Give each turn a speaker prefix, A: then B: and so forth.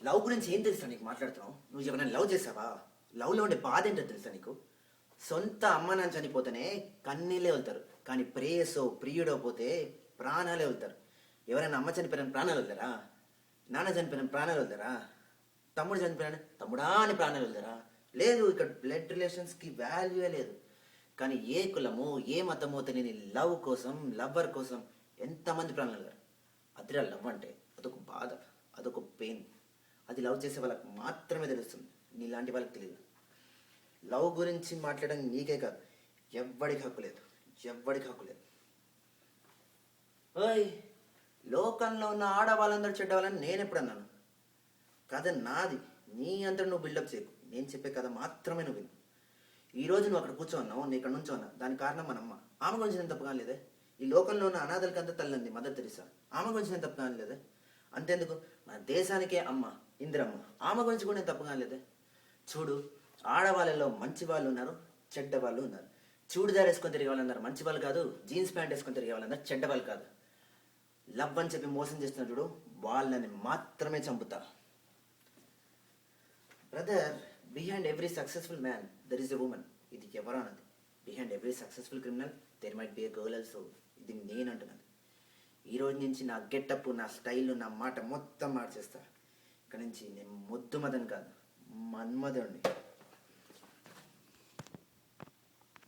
A: Love గురించి ఏం తెలుసా నీకు మాట్లాడుతున్నావు? నువ్వు ఎవరైనా లవ్ చేసావా? లవ్లో ఉండే బాధ ఏంటో తెలుసా నీకు? సొంత అమ్మ నాన్న చనిపోతేనే కన్నీళ్ళే వెళ్తారు, కానీ ప్రేయసో ప్రియుడో పోతే ప్రాణాలే వెళ్తారు. ఎవరైనా అమ్మ చనిపోయిన ప్రాణాలు వెళ్తారా? నాన్న చనిపోయిన ప్రాణాలు వెళ్తారా? తమ్ముడు చనిపోయిన తమ్ముడా అని ప్రాణాలు వెళ్తారా? లేదు. ఇక్కడ బ్లడ్ రిలేషన్స్కి వాల్యూయే లేదు. కానీ ఏ కులమో ఏ మతమో తెలియని లవ్ కోసం, లవ్వర్ కోసం ఎంతమంది ప్రాణాలు వెళ్తారు. అదిరా లవ్ అంటే. అదొక బాధ, అదొక పెయిన్. అది లవ్ చేసే వాళ్ళకి మాత్రమే తెలుస్తుంది, నీలాంటి వాళ్ళకి తెలియదు. లవ్ గురించి మాట్లాడడం నీకే కాదు, ఎవ్వడికి హక్కు లేదు, ఎవ్వడికి హక్కు లేదు. ఓయ్, లోకంలో ఉన్న ఆడవాళ్ళందరూ చెడ్డవాళ్ళని నేను ఎప్పుడు అన్నాను? కథ నాది, నీ అంతా నువ్వు బిల్డప్ చేయకు. నేను చెప్పే కథ మాత్రమే నువ్వు విను. ఈరోజు నువ్వు అక్కడ కూర్చోన్నావు, నేను ఇక్కడ నుంచోన్నా, దానికి కారణం మన అమ్మ. ఆమె గురించి నేను తప్పు కానిలేదే? ఈ లోకంలో ఉన్న అనాథలకి అంతా తల్లింది మదర్ తెరీసా, ఆమె గురించి నేను తప్పు కానిలేదే? అంతేందుకు, మన దేశానికే అమ్మ ఇందిరమ్మ, ఆమె గురించి కూడా నేను తప్పు కానిలేదే? చూడు, ఆడవాళ్ళలో మంచి వాళ్ళు ఉన్నారు, చెడ్డ వాళ్ళు ఉన్నారు. చూడిదార్ వేసుకొని తిరిగే వాళ్ళందరూ మంచి వాళ్ళు కాదు, జీన్స్ ప్యాంట్ వేసుకొని తిరిగే వాళ్ళందరూ చెడ్డ వాళ్ళు కాదు. లవ్ అని చెప్పి మోసం చేస్తున్నారు చూడు, వాళ్ళని మాత్రమే చంపుతా. Brother, behind every successful man there is a woman. ఇది ఎవరు అన్నది? Behind every successful criminal there might be a girl also. ఇది నేను అంటున్నది. ఈ రోజు నుంచి నా గెటప్, నా స్టైల్, నా మాట మొత్తం మార్చేస్తా. ఇక్కడ నుంచి నేను ముద్దు మదన్ కాదు, మన్మధుడిని.